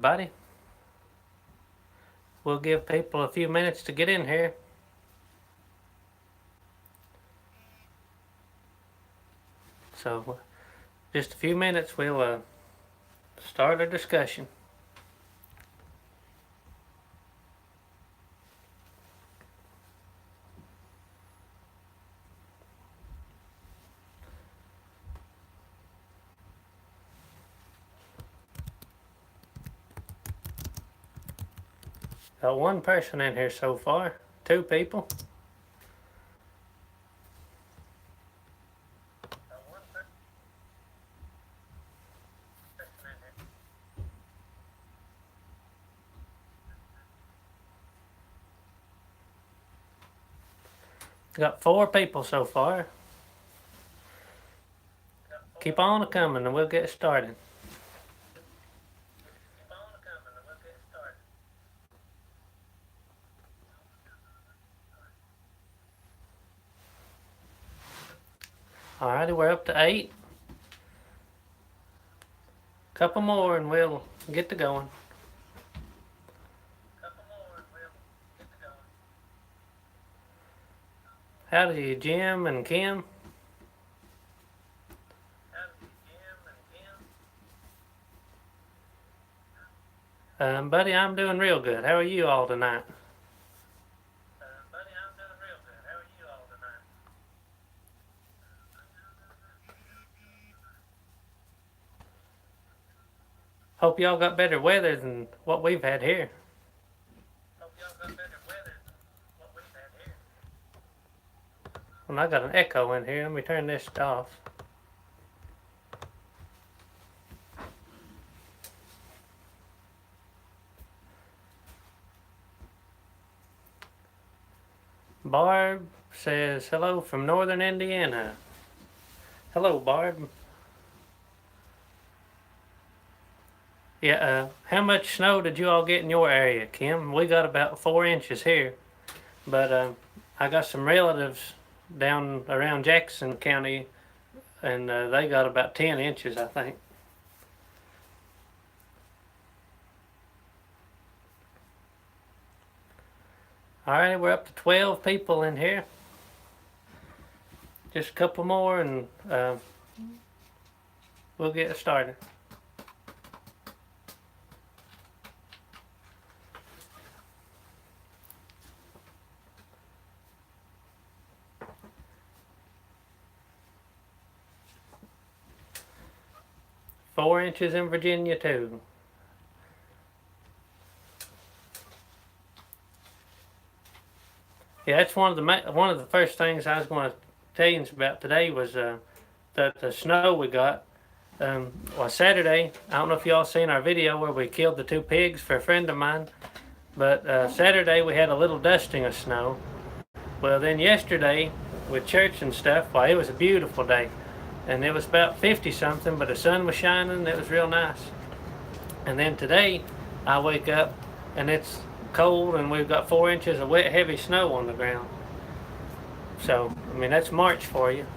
Buddy, we'll give people a few minutes to get in here. So, just a few minutes, we'll start a discussion. Got one person in here so far. 2 people. Got 4 people so far. Keep on coming and we'll get started. Alrighty, we're up to 8. Couple more and we'll get to going. Howdy, Jim and Kim. Buddy, I'm doing real good. How are you all tonight? Hope y'all got better weather than what we've had here. Well, I got an echo in here. Let me turn this off. Barb says hello from northern Indiana. Hello, Barb. Yeah, how much snow did you all get in your area, Kim? We got about 4 inches here, but I got some relatives down around Jackson County, and they got about 10 inches, I think. Alright, we're up to 12 people in here. Just a couple more and we'll get started. Four inches in Virginia too. Yeah, that's one of the first things I was going to tell you about today was the snow we got. Well, Saturday, I don't know if y'all seen our video where we killed the 2 pigs for a friend of mine, but Saturday we had a little dusting of snow. Well, then yesterday with church and stuff, well, it was a beautiful day, and it was about 50 something, but the sun was shining. It was real nice. And then today I wake up and it's cold and we've got 4 inches of wet, heavy snow on the ground. So, I mean, that's March for you.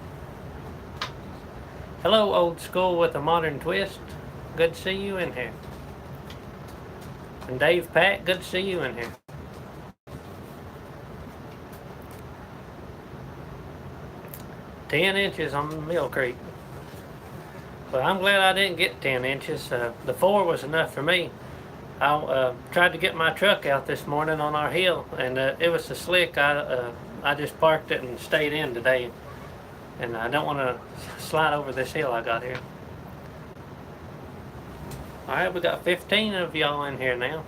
Hello, old school with a modern twist. Good to see you in here. And Dave Pat, good to see you in here. "10 inches on Mill Creek." Well, I'm glad I didn't get 10 inches. The 4 was enough for me. I tried to get my truck out this morning on our hill, and it was so slick. I just parked it and stayed in today, and I don't want to slide over this hill I got here. All right, we got 15 of y'all in here now.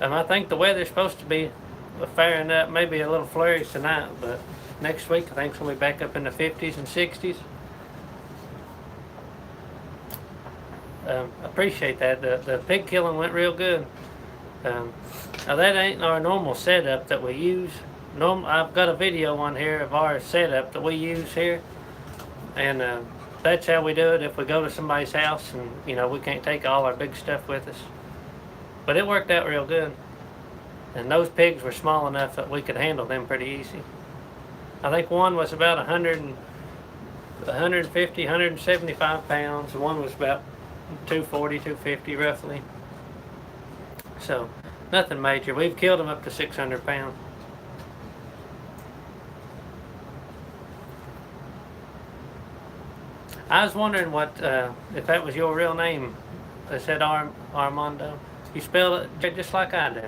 I think the weather's supposed to be fairing up, maybe a little flurries tonight, but next week I think it's going to be back up in the 50s and 60s. Appreciate that. The pig killing went real good. Now that ain't our normal setup that we use. I've got a video on here of our setup that we use here, and that's how we do it if we go to somebody's house and we can't take all our big stuff with us. But it worked out real good, and those pigs were small enough that we could handle them pretty easy. I think one was about 100 150, 175 pounds. The one was about 240, 250 roughly. So nothing major. We've killed them up to 600 pounds. I was wondering what if that was your real name. They said Armando. You spell it just like I do.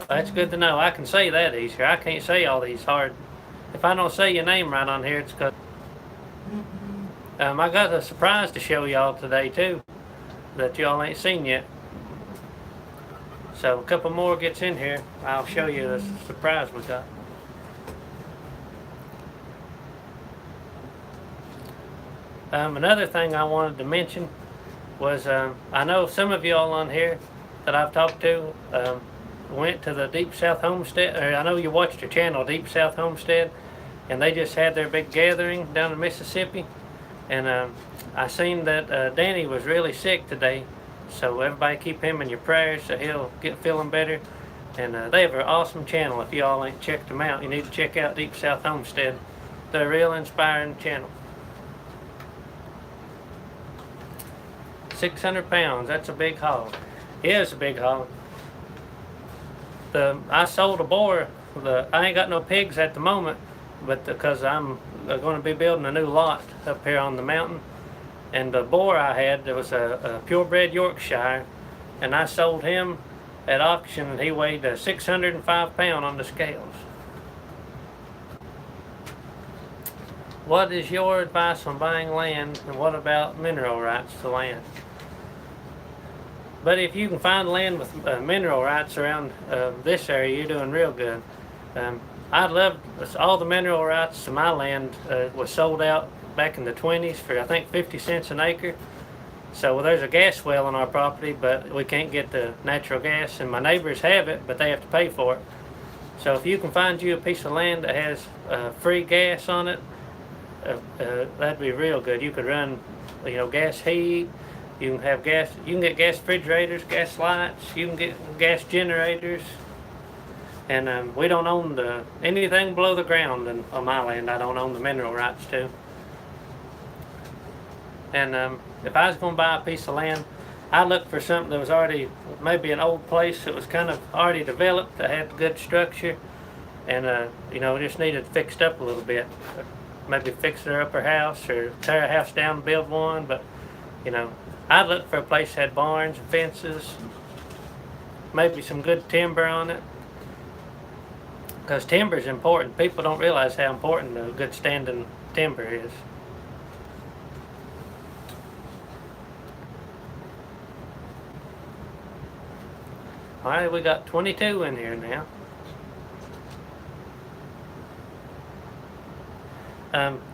That's good to know. I can say that easier. I can't say all these hard. If I don't say your name right on here, it's because I got a surprise to show y'all today too that y'all ain't seen yet. So a couple more gets in here, I'll show you the surprise we got. Another thing I wanted to mention was I know some of y'all on here that I've talked to went to the Deep South Homestead, or I know you watched your channel, Deep South Homestead, and they just had their big gathering down in Mississippi. And I seen that Danny was really sick today, so everybody keep him in your prayers so he'll get feeling better. And they have an awesome channel. If y'all ain't checked them out, you need to check out Deep South Homestead. They're a real inspiring channel. 600 pounds, that's a big hog. It is a big hog. I sold a boar. I ain't got no pigs at the moment, but because I'm going to be building a new lot up here on the mountain. And the boar I had, there was a purebred Yorkshire, and I sold him at auction, and he weighed 605 pounds on the scales. What is your advice on buying land, and what about mineral rights to land? But if you can find land with mineral rights around this area, you're doing real good. I'd love all the mineral rights to my land was sold out back in the 20s for I think 50 cents an acre. So there's a gas well on our property, but we can't get the natural gas, and my neighbors have it, but they have to pay for it. So if you can find you a piece of land that has free gas on it, that'd be real good. You could run, gas heat. You can have gas. You can get gas refrigerators, gas lights. You can get gas generators. And we don't own anything below the ground on my land. I don't own the mineral rights to. And if I was going to buy a piece of land, I'd look for something that was already, maybe an old place that was kind of already developed, that had good structure, and just needed fixed up a little bit. Maybe fix their upper house or tear a house down and build one. But I'd look for a place that had barns and fences, maybe some good timber on it, because timber is important. People don't realize how important a good standing timber is. All right, we got 22 in here now.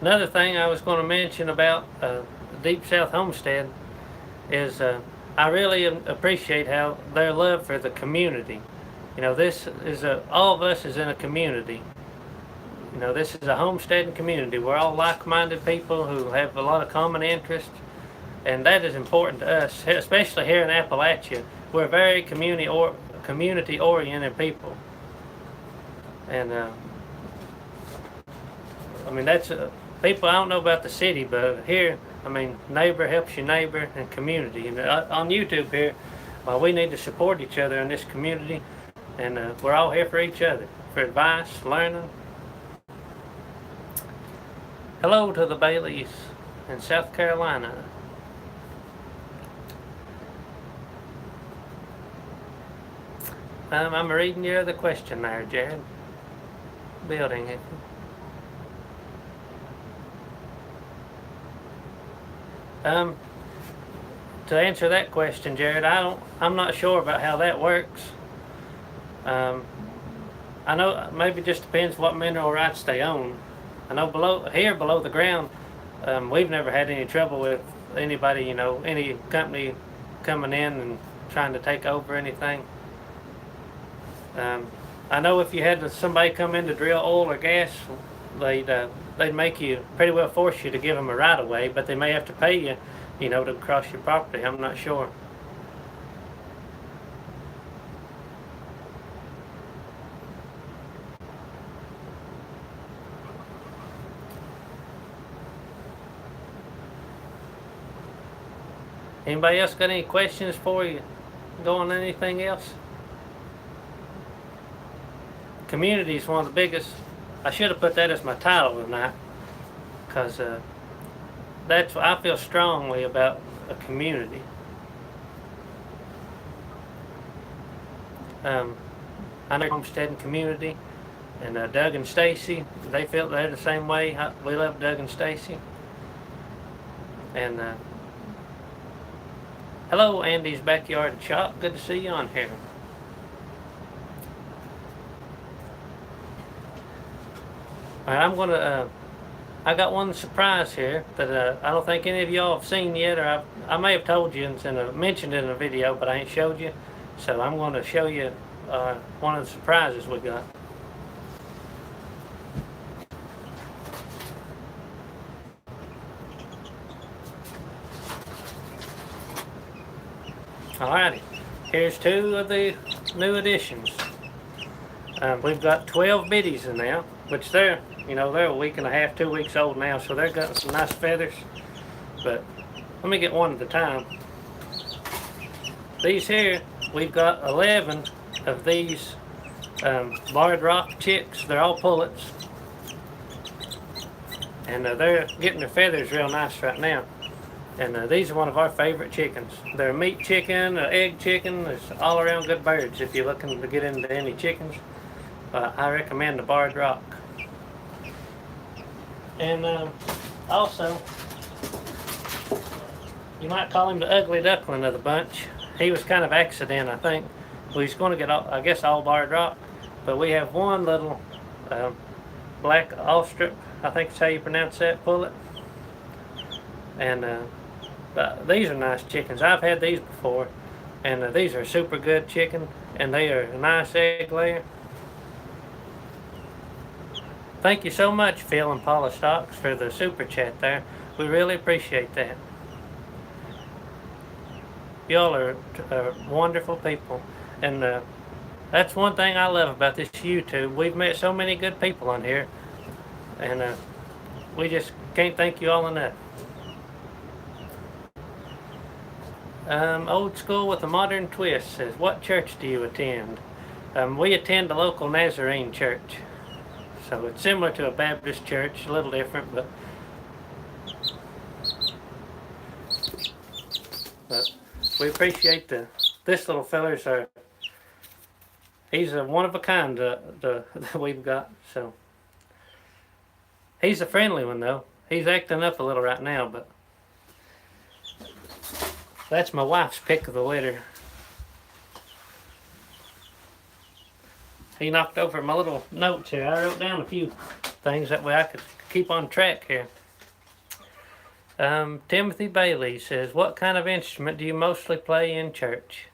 Another thing I was going to mention about Deep South Homestead is I really appreciate how their love for the community. This is all of us is in a community. This is a homesteading community. We're all like-minded people who have a lot of common interests, and that is important to us, especially here in Appalachia. We're very community-oriented people, and that's people. I don't know about the city, but here, neighbor helps your neighbor, and community. And on YouTube here, we need to support each other in this community, and we're all here for each other, for advice, learning. Hello to the Baileys in South Carolina. I'm reading your other question there, Jared. Building it. To answer that question, Jared, I'm not sure about how that works. I know maybe it just depends what mineral rights they own. I know below the ground, we've never had any trouble with anybody, any company coming in and trying to take over anything. I know if you had somebody come in to drill oil or gas, they'd make you, pretty well force you to give them a right of way, but they may have to pay you, to cross your property. I'm not sure. Anybody else got any questions before you go on anything else? Community is one of the biggest. I should have put that as my title tonight, because that's what I feel strongly about a community. I know Homestead and community, and Doug and Stacy, they felt they're the same way. We love Doug and Stacy. And hello, Andy's Backyard Shop. Good to see you on here. All right, I'm gonna. I got one surprise here that I don't think any of y'all have seen yet, or I may have told you and mentioned it in a video, but I ain't showed you. So I'm going to show you one of the surprises we got. Alrighty, here's two of the new additions. We've got 12 biddies in there, which they're a week and a half, 2 weeks old now, so they've got some nice feathers. But let me get one at a time. These here, we've got 11 of these barred rock chicks. They're all pullets, and they're getting their feathers real nice right now. And these are one of our favorite chickens. They're a meat chicken, an egg chicken. It's all around good birds. If you're looking to get into any chickens, I recommend the barred rock. And also, you might call him the ugly duckling of the bunch. He was kind of accident, I think. We was going to get, all barred rock, but we have one little black ostrich, I think that's how you pronounce that, pullet. And these are nice chickens. I've had these before, and these are super good chicken, and they are a nice egg layer. Thank you so much, Phil and Paula Stocks, for the super chat there. We really appreciate that. Y'all are wonderful people, and that's one thing I love about this YouTube. We've met so many good people on here, and we just can't thank you all enough. Old School with a Modern Twist says, what church do you attend? We attend a local Nazarene church. So it's similar to a Baptist church, a little different, but we appreciate this little feller's he's a one of a kind that we've got. So he's a friendly one though. He's acting up a little right now, but that's my wife's pick of the litter. He knocked over my little notes here. I wrote down a few things that way I could keep on track here. Timothy Bailey says, what kind of instrument do you mostly play in church?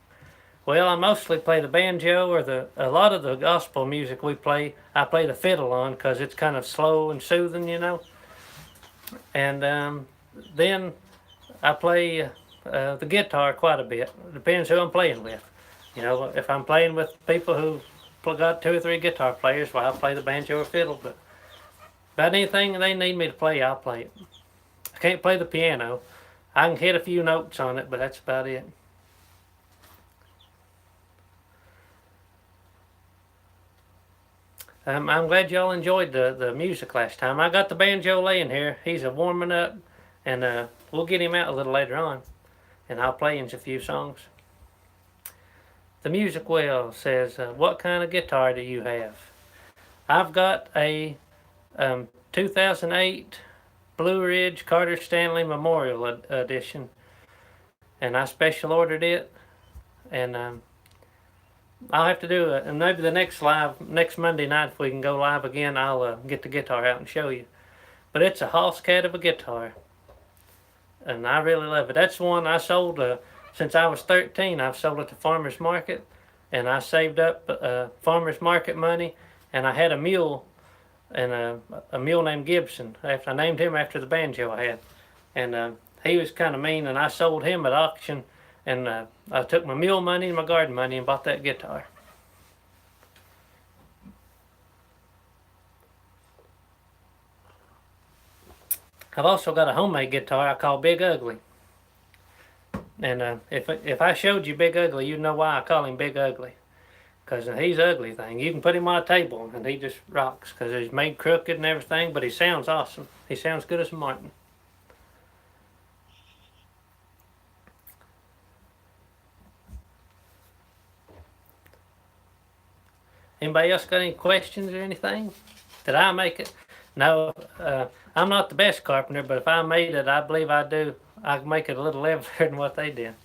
Well, I mostly play the banjo, or a lot of the gospel music we play, I play the fiddle on because it's kind of slow and soothing, And then I play the guitar quite a bit. Depends who I'm playing with. If I'm playing with people who got 2 or 3 guitar players, well, I'll play the banjo or fiddle, but about anything they need me to play, I'll play it. I can't play the piano. I can hit a few notes on it, but that's about it. I'm glad y'all enjoyed the music last time. I got the banjo laying here. He's a warming up, and we'll get him out a little later on, and I'll play him a few songs. The Music Well says, what kind of guitar do you have? I've got a 2008 Blue Ridge Carter Stanley Memorial Edition, and I special ordered it, and I'll have to do it, and maybe the next Monday night, if we can go live again, I'll get the guitar out and show you. But it's a hoss cat of a guitar, and I really love it. That's the one I sold since I was 13. I've sold it to farmers market, and I saved up farmers market money, and I had a mule, and a mule named Gibson. I named him after the banjo I had, and he was kind of mean, and I sold him at auction, and I took my mule money and my garden money and bought that guitar. I've also got a homemade guitar I call Big Ugly. And if I showed you Big Ugly, you'd know why I call him Big Ugly. Because he's an ugly thing. You can put him on a table and he just rocks. Because he's made crooked and everything, but he sounds awesome. He sounds good as a martin. Anybody else got any questions or anything? Did I make it? No, I'm not the best carpenter, but if I made it, I believe I do. I can make it a little leveler than what they did.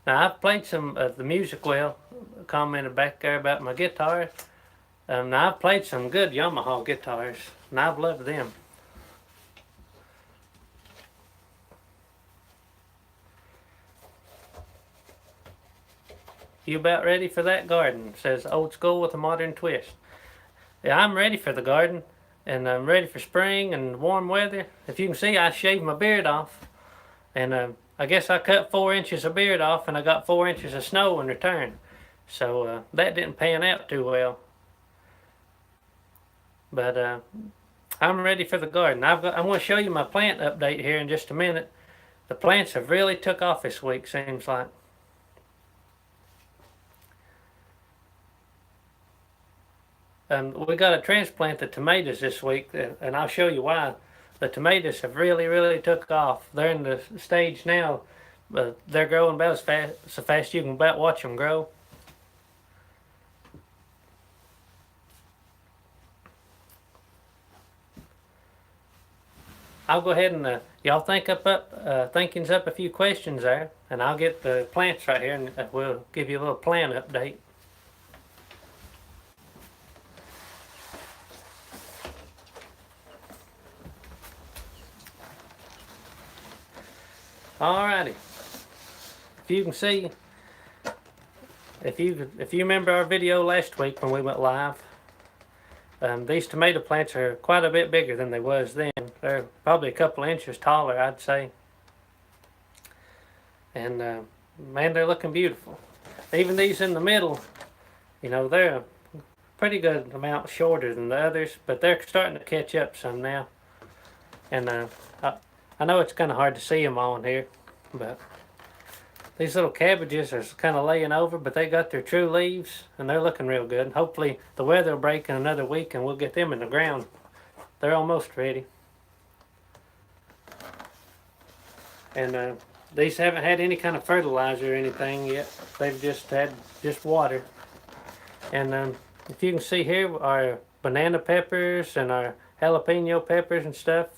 Now, I've played some of the music well, commented back there about my guitar. Now, I've played some good Yamaha guitars, and I've loved them. You about ready for that garden? Says old school with a modern twist. Yeah, I'm ready for the garden, and I'm ready for spring and warm weather. If you can see, I shaved my beard off, and I guess I cut 4 inches of beard off, and I got 4 inches of snow in return. So that didn't pan out too well. But I'm ready for the garden. I'm going to show you my plant update here in just a minute. The plants have really took off this week, seems like. We got to transplant the tomatoes this week, and I'll show you why. The tomatoes have really took off. They're in the stage now, but they're growing about as fast, so fast you can about watch them grow. I'll go ahead and y'all thinking's up a few questions there, and I'll get the plants right here, and we'll give you a little plant update. Alrighty. If you can see, if you remember our video last week when we went live, these tomato plants are quite a bit bigger than they was then. They're probably a couple of inches taller, I'd say. And man, they're looking beautiful. Even these in the middle, you know, they're a pretty good amount shorter than the others, but they're starting to catch up some now. And I know it's kind of hard to see them on here, but these little cabbages are kind of laying over, but they got their true leaves, and they're looking real good. Hopefully the weather will break in another week, and we'll get them in the ground. They're almost ready. And these haven't had any kind of fertilizer or anything yet. They've just had water. And if you can see here, our banana peppers and our jalapeno peppers and stuff,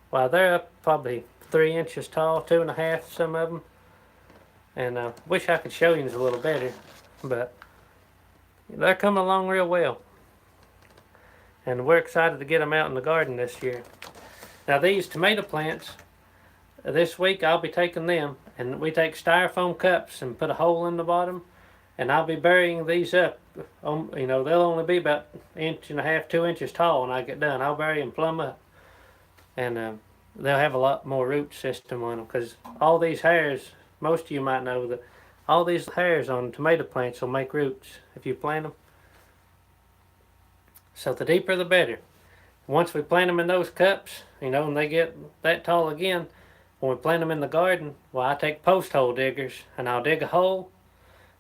well, they're up probably 3 inches tall, 2.5, some of them. And I wish I could show you a little better, but they're coming along real well. And we're excited to get them out in the garden this year. Now these tomato plants, this week I'll be taking them, and we take styrofoam cups and put a hole in the bottom, and I'll be burying these up. You know, they'll only be about 1.5, 2 inches tall when I get done. I'll bury them plumb up. And they'll have a lot more root system on them, because all these hairs, most of you might know that all these hairs on tomato plants will make roots if you plant them. So the deeper the better. Once we plant them in those cups, you know, and they get that tall again, when we plant them in the garden, well, I take post hole diggers and I'll dig a hole,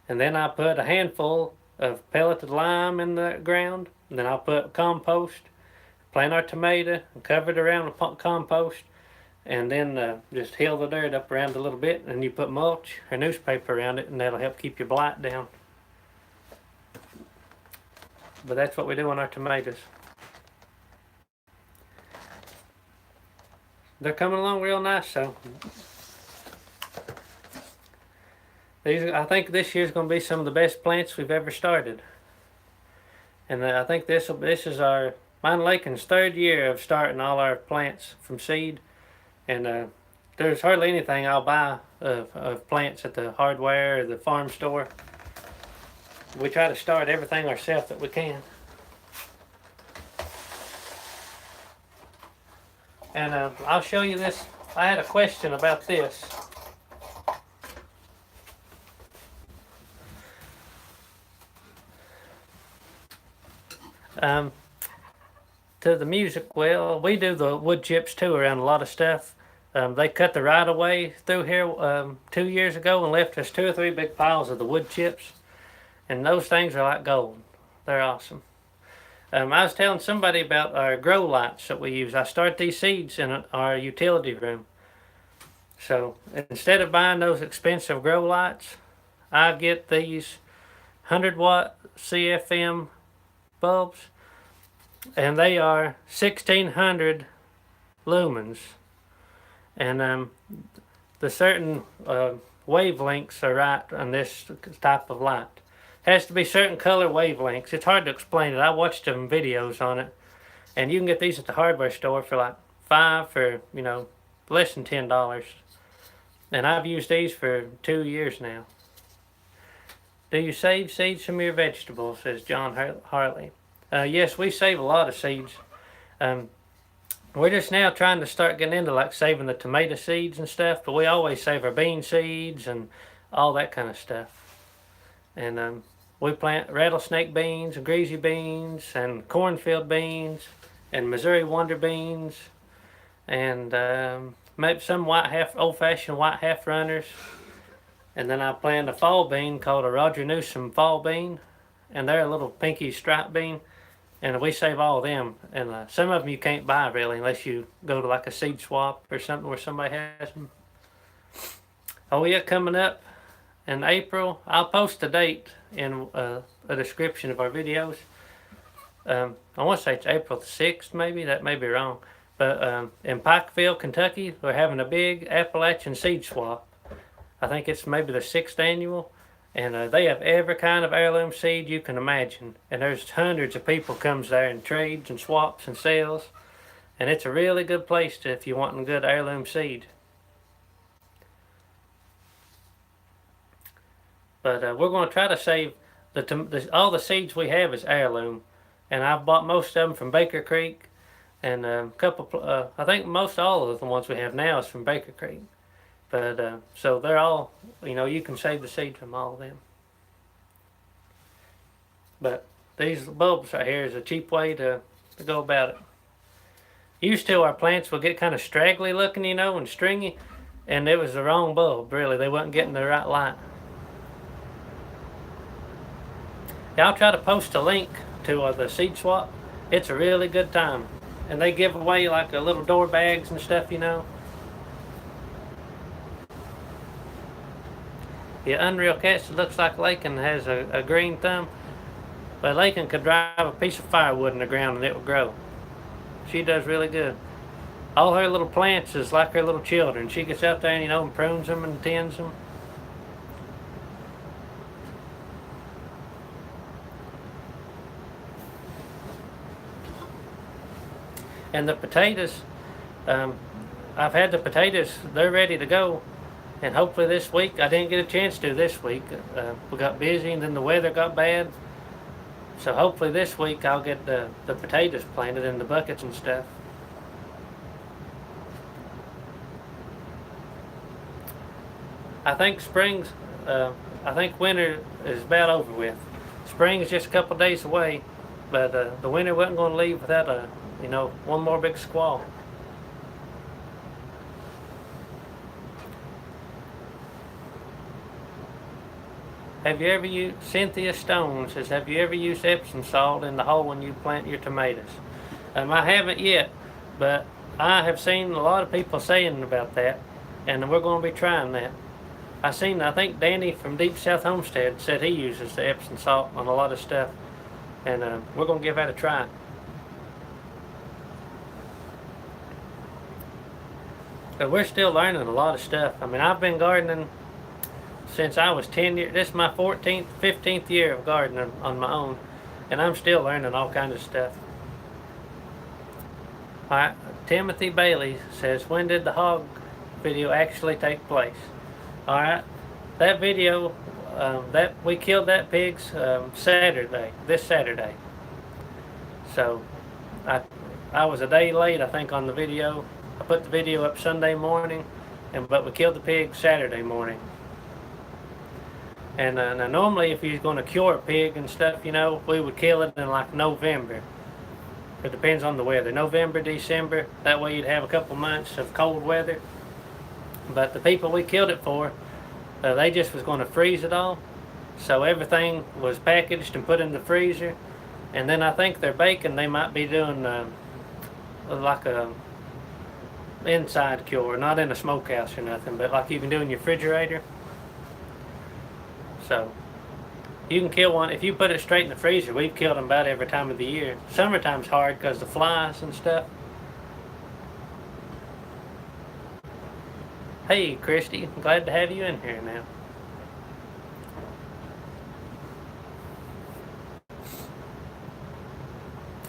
and then I put a handful of pelleted lime in the ground, and then I'll put compost, plant our tomato, and cover it around with compost, and then just hill the dirt up around a little bit, and you put mulch or newspaper around it, and that'll help keep your blight down. But that's what we do on our tomatoes. They're coming along real nice, so I think this year's going to be some of the best plants we've ever started. And I think this is mine and Lakin's 3rd year of starting all our plants from seed. And there's hardly anything I'll buy of plants at the hardware or the farm store. We try to start everything ourselves that we can. And I'll show you this. I had a question about this. to the music, well, we do the wood chips too around a lot of stuff. They cut the right of way through here 2 years ago and left us 2 or 3 big piles of the wood chips, and those things are like gold. They're awesome. I was telling somebody about our grow lights that we use. I start these seeds in our utility room. So instead of buying those expensive grow lights, I get these 100-watt CFM bulbs, and they are 1600 lumens, and the certain wavelengths are right on this type of light. Has to be certain color wavelengths. It's hard to explain it. I watched some videos on it, and you can get these at the hardware store for like for less than $10. And I've used these for 2 years now. Do you save seeds from your vegetables? Says John Hartley. Yes, we save a lot of seeds. We're just now trying to start getting into like saving the tomato seeds and stuff, but we always save our bean seeds and all that kind of stuff. And we plant rattlesnake beans and greasy beans and cornfield beans and Missouri Wonder beans and maybe some old-fashioned white half runners. And then I plant a fall bean called a Roger Newsom fall bean, and they're a little pinky striped bean, and we save all of them. And some of them you can't buy really unless you go to like a seed swap or something where somebody has them. Oh yeah, coming up in April, I'll post the date in a description of our videos. I want to say it's April the 6th, maybe. That may be wrong. But in Pikeville, Kentucky, we're having a big Appalachian seed swap. I think it's maybe the 6th annual. And they have every kind of heirloom seed you can imagine. And there's hundreds of people comes there and trades and swaps and sells. And it's a really good place if you want a good heirloom seed. But we're going to try to save all the seeds we have is heirloom. And I've bought most of them from Baker Creek. And I think most all of the ones we have now is from Baker Creek. But so they're all, you can save the seed from all of them. But these bulbs right here is a cheap way to go about it. Used to, our plants would get kind of straggly looking, and stringy. And it was the wrong bulb, really. They wasn't getting the right light. Yeah, I'll try to post a link to the seed swap. It's a really good time. And they give away like the little door bags and stuff, Yeah, Unreal Cats, it looks like Lakin has a green thumb. But Lakin could drive a piece of firewood in the ground and it will grow. She does really good. All her little plants is like her little children. She gets out there and, and prunes them and tends them. And the potatoes, I've had the potatoes, they're ready to go. And hopefully this week, I didn't get a chance to this week. We got busy and then the weather got bad. So hopefully this week I'll get the potatoes planted in the buckets and stuff. I think I think winter is about over with. Spring is just a couple days away, but the winter wasn't going to leave without one more big squall. Have you ever used, Cynthia Stone says, have you ever used Epsom salt in the hole when you plant your tomatoes? I haven't yet, but I have seen a lot of people saying about that, and we're going to be trying that. I think Danny from Deep South Homestead said he uses the Epsom salt on a lot of stuff, and we're going to give that a try. But we're still learning a lot of stuff. I've been gardening since I was 10 years. This is my 14th, 15th year of gardening on my own, and I'm still learning all kinds of stuff. All right, Timothy Bailey says, when did the hog video actually take place? All right, that video, that we killed that pig's this Saturday. So I was a day late, I think, on the video. I put the video up Sunday morning, but we killed the pig Saturday morning. And now normally if you're going to cure a pig and stuff, we would kill it in like November. it depends on the weather. November, December, that way you'd have a couple months of cold weather. But the people we killed it for, they just was going to freeze it all. So everything was packaged and put in the freezer. And then I think their bacon, they might be doing like a inside cure, not in a smokehouse or nothing, but like you can do in your refrigerator. So you can kill one if you put it straight in the freezer. We've killed them about every time of the year. Summertime's hard because the flies and stuff. Hey Christy, I'm glad to have you in here now.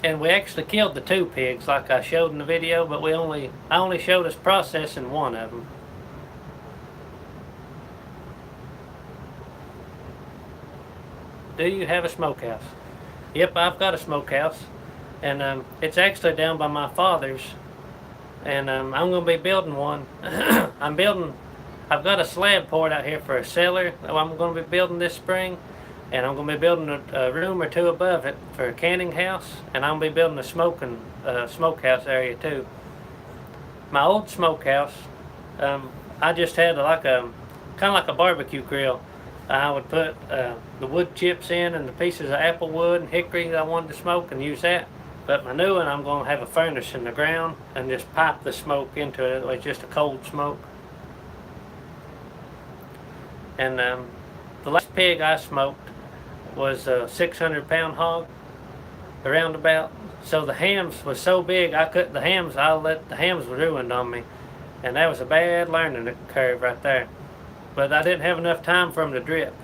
And we actually killed the 2 pigs like I showed in the video, but I only showed us processing one of them. Do you have a smokehouse? Yep, I've got a smokehouse, and it's actually down by my father's, and I'm going to be building one. I've got a slab poured out here for a cellar that I'm going to be building this spring. And I'm going to be building a room or 2 above it for a canning house. And I'm going to be building a smokehouse area too. My old smokehouse, I just had kind of like a barbecue grill. I would put the wood chips in and the pieces of apple wood and hickory that I wanted to smoke and use that. But my new one, I'm going to have a furnace in the ground and just pipe the smoke into it. It's just a cold smoke. And the last pig I smoked was a 600-pound hog, around about. So the hams was so big, I let the hams ruined on me, and that was a bad learning curve right there. But I didn't have enough time for them to drip.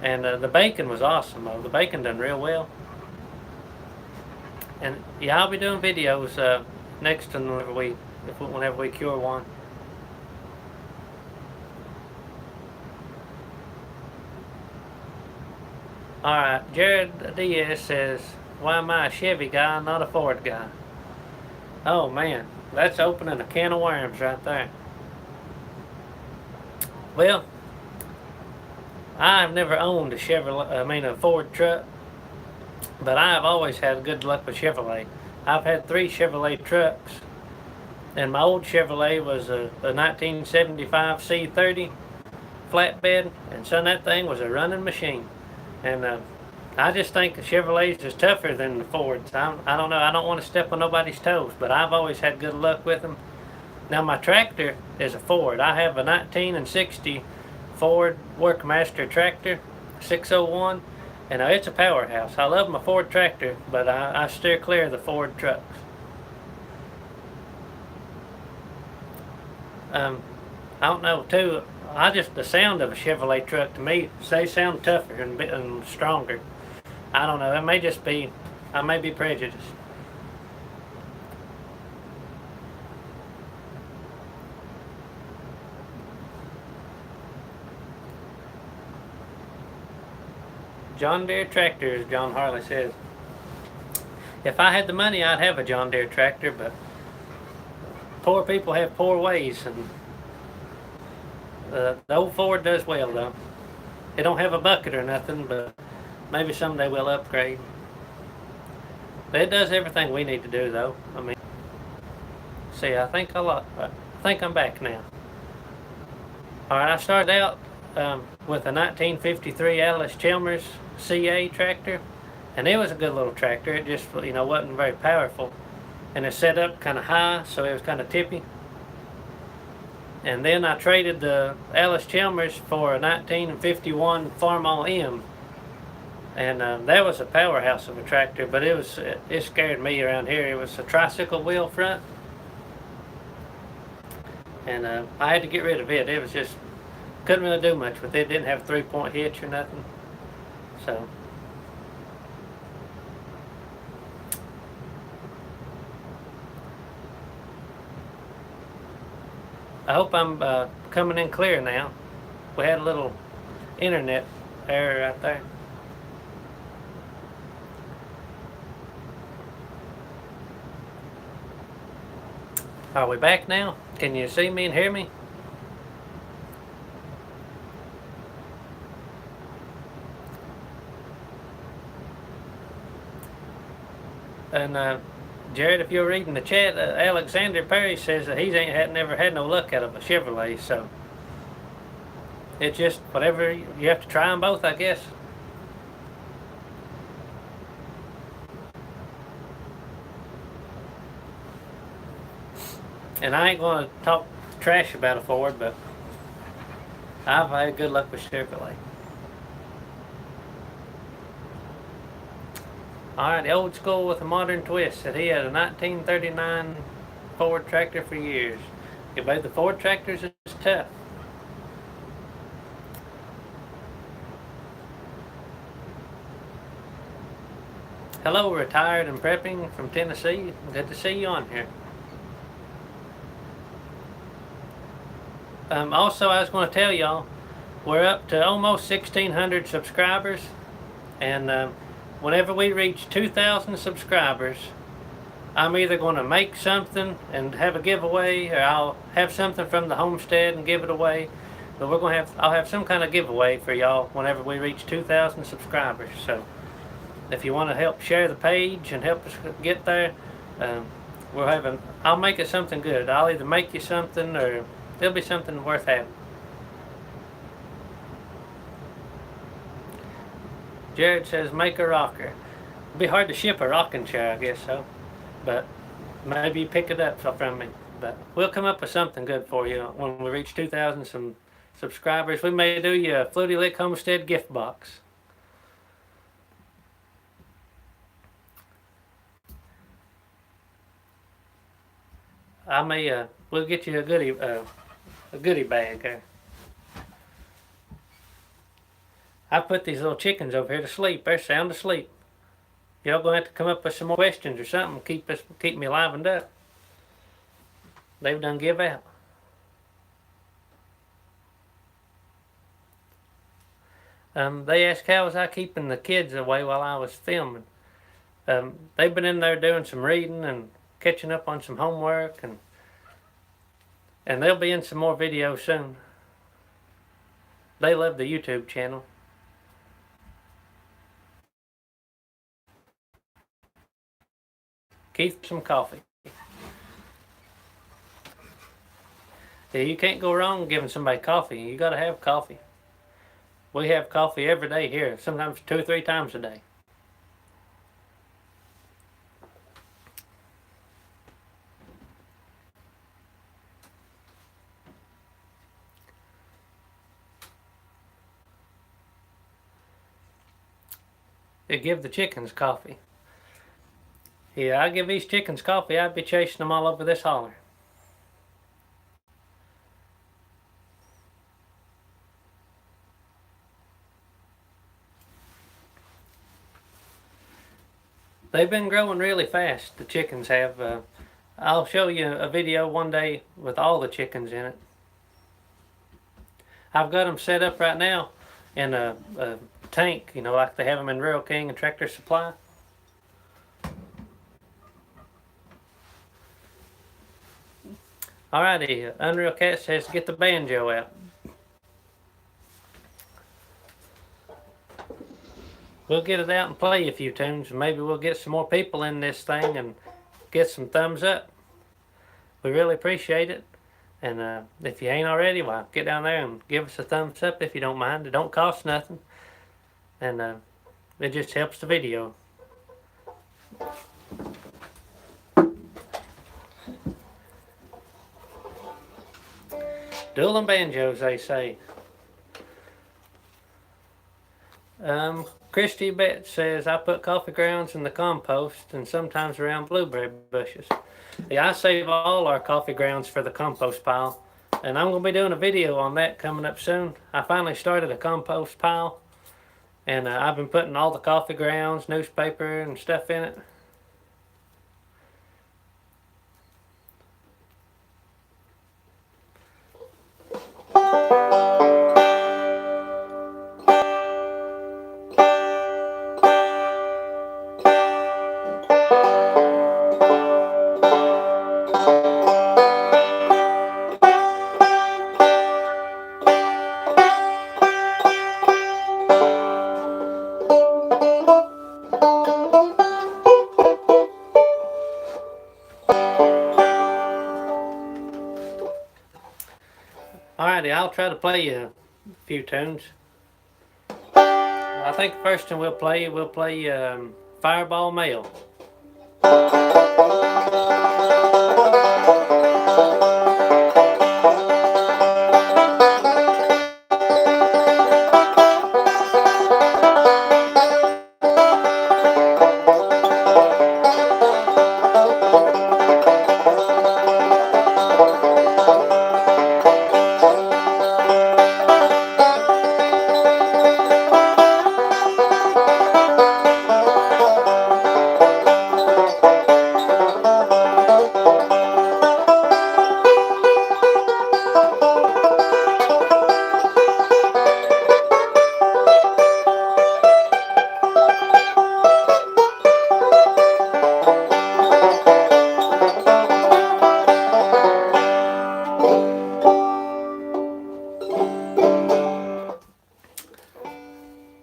And the bacon was awesome though. The bacon done real well. And yeah, I'll be doing videos next to whenever we cure one. Alright, Jared Diaz says, why am I a Chevy guy, not a Ford guy? Oh man, that's opening a can of worms right there. Well, I've never owned a Ford truck, but I've always had good luck with Chevrolet. I've had 3 Chevrolet trucks, and my old Chevrolet was a 1975 C30 flatbed, and son, that thing was a running machine. And I just think the Chevrolets is tougher than the Fords. I don't know. I don't want to step on nobody's toes, but I've always had good luck with them. Now my tractor is a Ford. I have a 1960 Ford Workmaster tractor, 601, and it's a powerhouse. I love my Ford tractor, but I steer clear of the Ford trucks. I don't know too. The sound of a Chevrolet truck to me, they sound tougher and stronger. I don't know. It may just be, I may be prejudiced. John Deere tractors, John Harley says. If I had the money, I'd have a John Deere tractor, but poor people have poor ways, and the old Ford does well though. It don't have a bucket or nothing, but maybe someday we'll upgrade. But it does everything we need to do though. I mean, see, I think I'm back now. Alright, I started out with a 1953 Alice Chalmers CA tractor, and it was a good little tractor. It just, wasn't very powerful, and it's set up kind of high, so it was kind of tippy. And then I traded the Alice Chalmers for a 1951 Farmall M, and that was a powerhouse of a tractor, but it scared me around here. It was a tricycle wheel front, and I had to get rid of it. It was just, couldn't really do much with it. It didn't have a 3-point hitch or nothing. So I hope I'm coming in clear now. We had a little internet error right there. Are we back now? Can you see me and hear me? And Jared, if you're reading the chat, Alexander Perry says that he ain't never had no luck out of a Chevrolet, so it's just whatever, you have to try them both, I guess. And I ain't going to talk trash about a Ford, but I've had good luck with Chevrolet. Alright, the old school with a modern twist. Said he had a 1939 Ford tractor for years. Yeah, but the Ford tractors is tough. Hello, retired and prepping from Tennessee. Good to see you on here. Also, I was going to tell y'all, we're up to almost 1,600 subscribers, and whenever we reach 2,000 subscribers, I'm either going to make something and have a giveaway, or I'll have something from the Homestead and give it away. But I'll have some kind of giveaway for y'all whenever we reach 2,000 subscribers. So if you want to help share the page and help us get there, I'll make it something good. I'll either make you something, or it'll be something worth having. Jared says, make a rocker. It'd be hard to ship a rocking chair, I guess so. But maybe you pick it up from me. But we'll come up with something good for you when we reach 2,000 subscribers. We may do you a Fluty Lick Homestead gift box. We'll get you a goodie bag there. I put these little chickens over here to sleep. They're sound asleep. Y'all gonna have to come up with some more questions or something. Keep me livened up. They've done give out. They asked how was I keeping the kids away while I was filming. They've been in there doing some reading and catching up on some homework, and they'll be in some more videos soon. They love the YouTube channel. Keith, some coffee. Yeah, you can't go wrong giving somebody coffee. You gotta have coffee. We have coffee every day here, sometimes 2 or 3 times a day. They give the chickens coffee. Yeah, I give these chickens coffee, I'd be chasing them all over this holler. They've been growing really fast, the chickens have. I'll show you a video one day with all the chickens in it. I've got them set up right now in a tank, you know, like they have them in Rural King and Tractor Supply. Alrighty, Unreal Cat says get the banjo out. We'll get it out and play a few tunes, and maybe we'll get some more people in this thing and get some thumbs up. We really appreciate it. And if you ain't already, well, get down there and give us a thumbs up if you don't mind. It don't cost nothing. And it just helps the video. Dueling banjos, they say. Christy Bet says, I put coffee grounds in the compost and sometimes around blueberry bushes. Yeah, I save all our coffee grounds for the compost pile. And I'm going to be doing a video on that coming up soon. I finally started a compost pile. And I've been putting all the coffee grounds, newspaper, and stuff in it. Alrighty, I'll try to play you a few tunes. I think the first one we'll play Fireball Mail.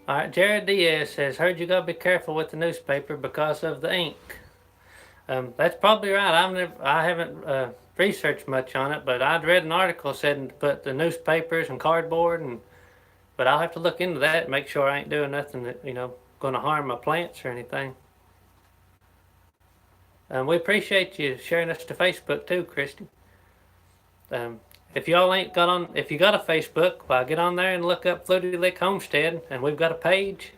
Alright, Jared Diaz says, heard you gotta be careful with the newspaper because of the ink. That's probably right. I haven't researched much on it, but I'd read an article said to put the newspapers and cardboard, but I'll have to look into that and make sure I ain't doing nothing that, going to harm my plants or anything. We appreciate you sharing us to Facebook too, Christy. If y'all ain't got on, if you got a Facebook, well, get on there and look up Fluty Lick Homestead, and we've got a page,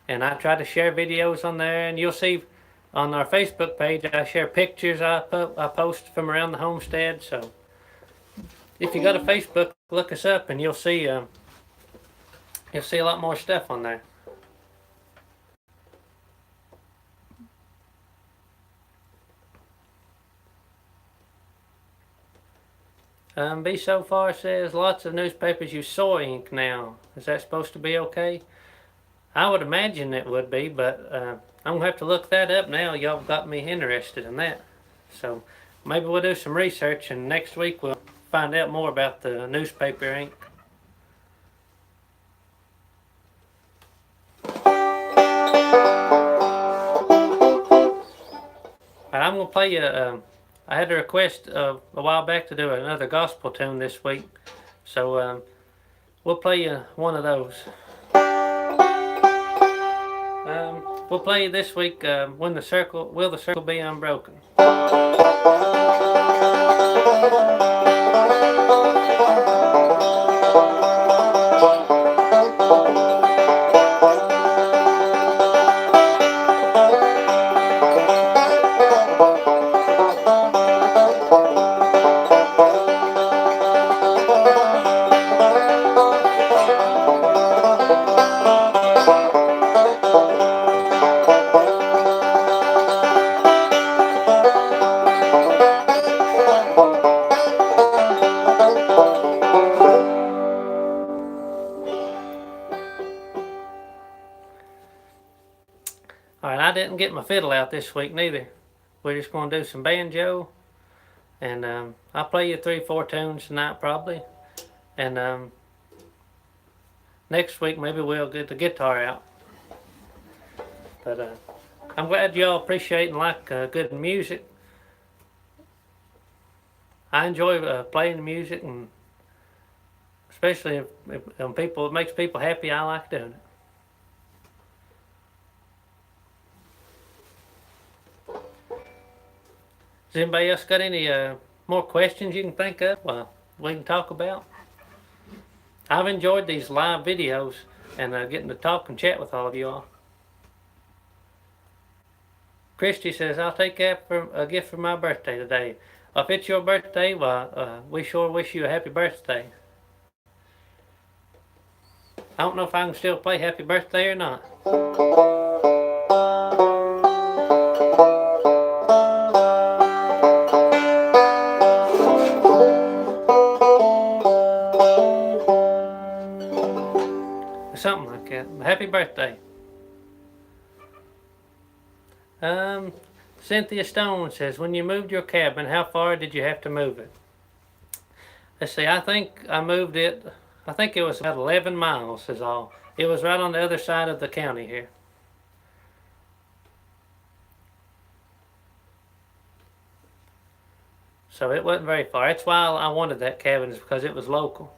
and I try to share videos on there, and you'll see on our Facebook page I share pictures I post from around the homestead. So if you got a Facebook, look us up, and you'll see a lot more stuff on there. B so far says lots of newspapers use soy ink now. Is that supposed to be okay? I would imagine it would be, but I'm gonna have to look that up now. Y'all got me interested in that. So maybe we'll do some research, and next week we'll find out more about the newspaper ink. I'm gonna play you. I had a request a while back to do another gospel tune this week, so we'll play you one of those. We'll play you this week. Will the circle be unbroken? Alright, I didn't get my fiddle out this week neither. We're just going to do some banjo, and I'll play you 3-4 tunes tonight probably, and next week maybe we'll get the guitar out. But I'm glad y'all appreciate and like good music. I enjoy playing the music, and especially if it makes people happy, I like doing it. Has anybody else got any more questions you can think of we can talk about? I've enjoyed these live videos and getting to talk and chat with all of you all. Christy says, I'll take a gift for my birthday today. If it's your birthday, we sure wish you a happy birthday. I don't know if I can still play happy birthday or not. Something like that. Happy birthday. Cynthia Stone says, when you moved your cabin, how far did you have to move it? Let's see, I think I moved it, I think it was about 11 miles is all. It was right on the other side of the county here. So it wasn't very far. That's why I wanted that cabin, is because it was local.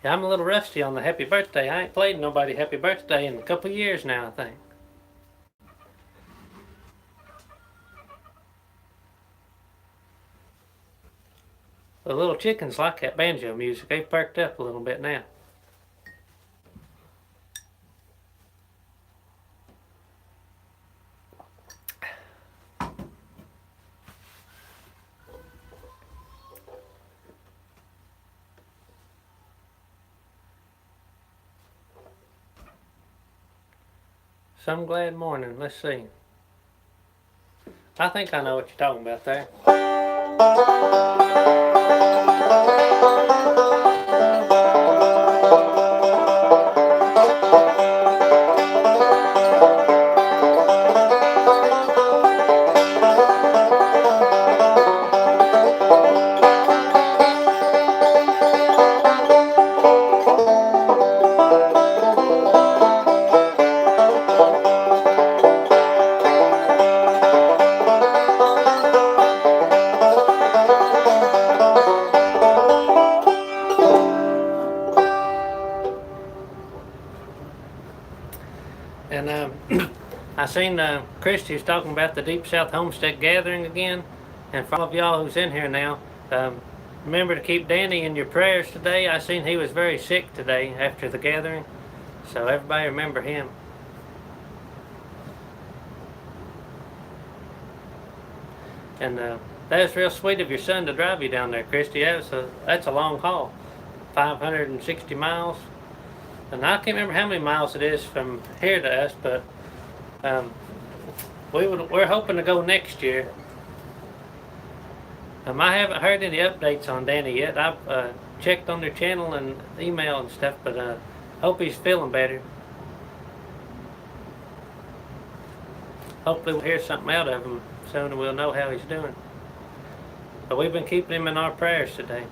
Yeah, I'm a little rusty on the happy birthday. I ain't played nobody happy birthday in a couple of years now, I think. The little chickens like that banjo music. They've perked up a little bit now. Some glad morning. Let's see. I think I know what you're talking about there. And I seen Christy was talking about the Deep South Homestead gathering again. And for all of y'all who's in here now, remember to keep Danny in your prayers today. I seen he was very sick today after the gathering. So everybody remember him. And that was real sweet of your son to drive you down there, Christy. That's a long haul, 560 miles. And I can't remember how many miles it is from here to us, but we're hoping to go next year. I haven't heard any updates on Danny yet. I've checked on their channel and email and stuff, but hope he's feeling better. Hopefully we'll hear something out of him soon and we'll know how he's doing. But we've been keeping him in our prayers today.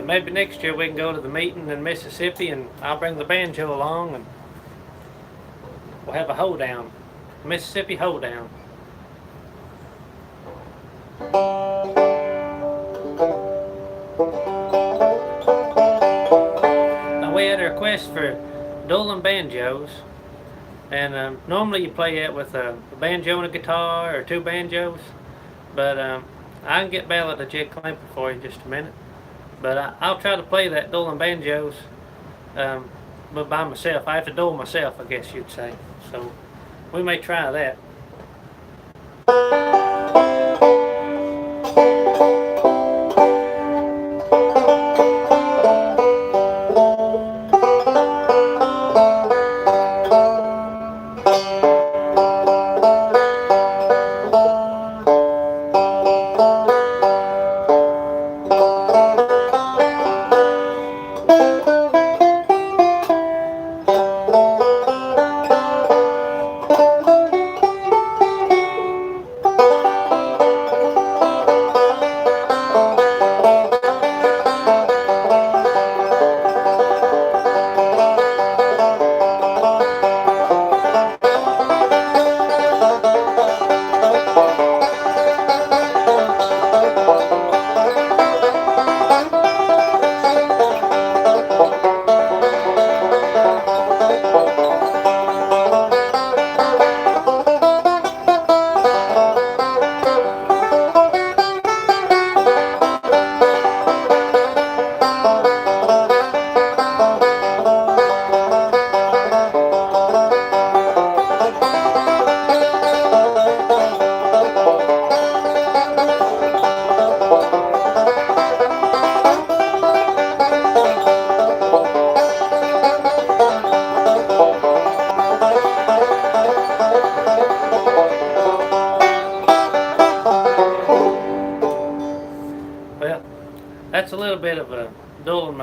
Maybe next year we can go to the meeting in Mississippi and I'll bring the banjo along and we'll have a hoedown. Mississippi hoedown. Now we had a request for dueling banjos, and normally you play it with a banjo and a guitar or two banjos, but I can get Bella to jig clamper for you in just a minute. But I'll try to play that dueling banjos, but by myself. I have to duel myself, I guess you'd say. So we may try that.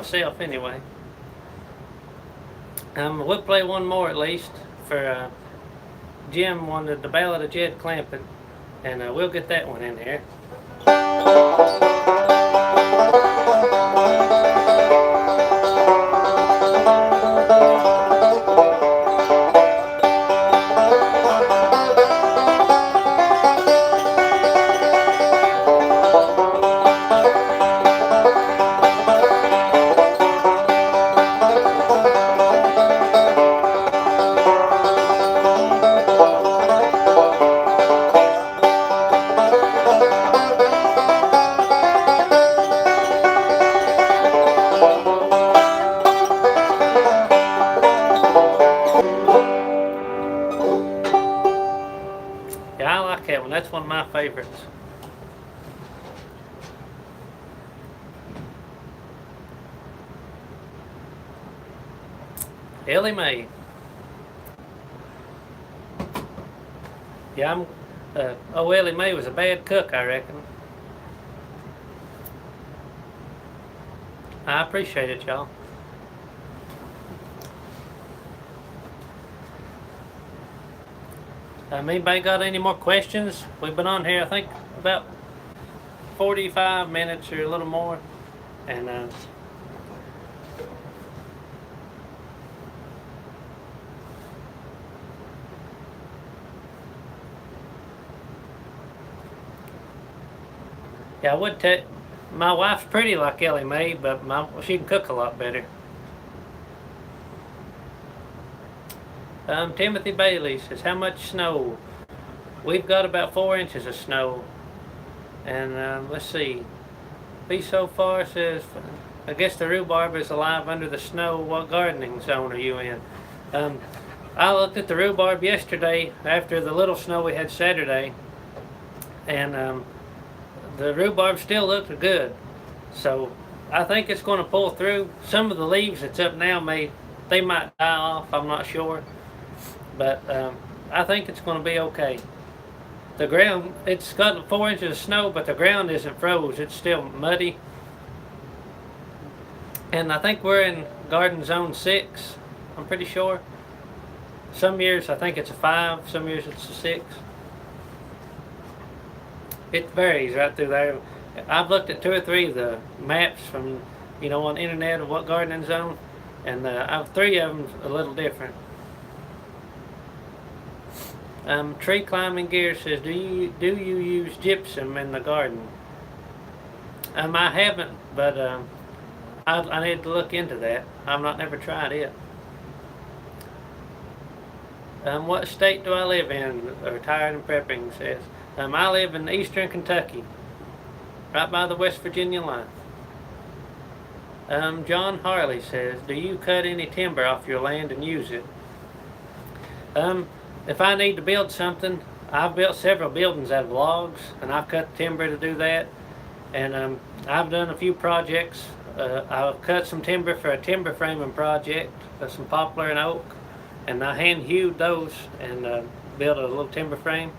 myself anyway. We'll play one more at least for Jim wanted the Ballad of Jed Clampett, and we'll get that one in here. Yeah, I like that one. That's one of my favorites. Ellie Mae. Yeah, Ellie Mae was a bad cook, I reckon. I appreciate it, y'all. Anybody got any more questions? We've been on here, I think, about 45 minutes or a little more. And yeah, I would tell my wife's pretty like Ellie Mae, but she can cook a lot better. Timothy Bailey says, how much snow? We've got about 4 inches of snow. And let's see. B so far says, I guess the rhubarb is alive under the snow. What gardening zone are you in? I looked at the rhubarb yesterday after the little snow we had Saturday. And the rhubarb still looked good. So I think it's going to pull through. Some of the leaves that's up now they might die off, I'm not sure. But I think it's going to be okay. The ground, it's got 4 inches of snow, but the ground isn't froze. It's still muddy. And I think we're in garden zone 6, I'm pretty sure. Some years I think it's a 5, some years it's a 6. It varies right through there. I've looked at 2 or 3 of the maps from, on the internet of what gardening zone, and 3 of them a little different. Tree Climbing Gear says, do you use gypsum in the garden? I haven't, but I need to look into that. I've never tried it. What state do I live in? Retired and Prepping says, I live in eastern Kentucky, right by the West Virginia line. John Harley says, do you cut any timber off your land and use it? If I need to build something, I've built several buildings out of logs, and I've cut timber to do that. And I've done a few projects. I've cut some timber for a timber framing project, some poplar and oak, and I hand hewed those and built a little timber frame.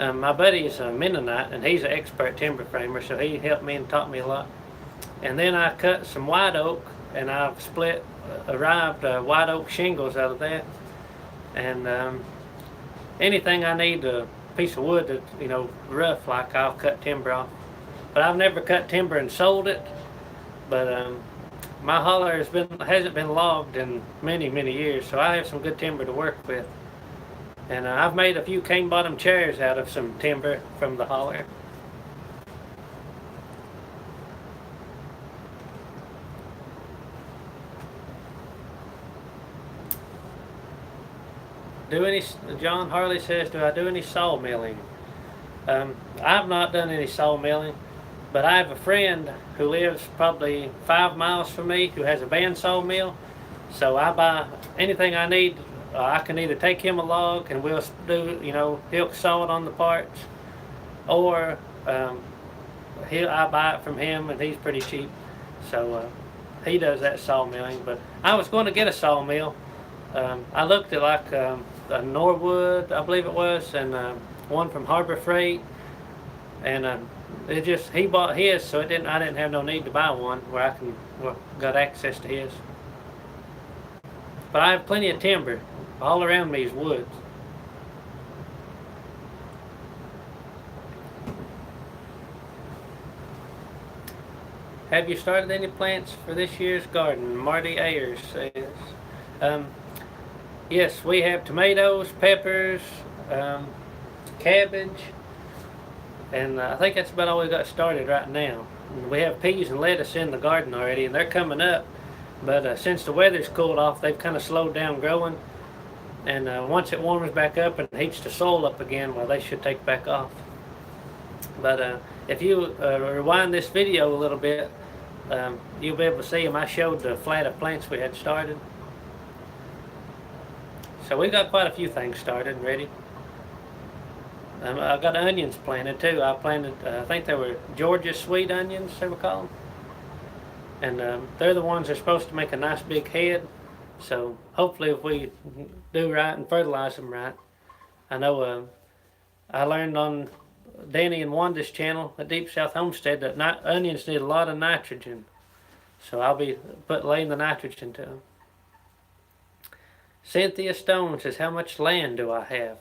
My buddy is a Mennonite, and he's an expert timber framer, so he helped me and taught me a lot. And then I cut some white oak, and I've arrived white oak shingles out of that. And anything I need, a piece of wood that's rough, like, I'll cut timber off. But I've never cut timber and sold it. But my holler hasn't been logged in many years, so I have some good timber to work with. And I've made a few cane bottom chairs out of some timber from the holler. John Harley says, do I do any sawmilling? I've not done any sawmilling, but I have a friend who lives probably 5 miles from me who has a bandsaw mill. So I buy anything I need. I can either take him a log and we'll do, he'll saw it on the parts, or I buy it from him and he's pretty cheap. So he does that sawmilling. But I was going to get a sawmill. I looked at like a Norwood, I believe it was, and one from Harbor Freight, and It just, he bought his, so I didn't have no need to buy one where got access to his. But I have plenty of timber. All around me is woods. Have you started any plants for this year's garden? Marty Ayers says. Um, yes, we have tomatoes, peppers, cabbage, and I think that's about all we got started right now. We have peas and lettuce in the garden already, and they're coming up. But since the weather's cooled off, they've kind of slowed down growing. And once it warms back up and heats the soil up again, well, they should take back off. But if you rewind this video a little bit, you'll be able to see them. I showed the flat of plants we had started. So we got quite a few things started and ready. I got onions planted too. I planted, I think they were Georgia sweet onions, they were called. And they're the ones that are supposed to make a nice big head. So hopefully if we do right and fertilize them right. I know I learned on Danny and Wanda's channel at Deep South Homestead that onions need a lot of nitrogen. So I'll be laying the nitrogen to them. Cynthia Stone says, how much land do I have?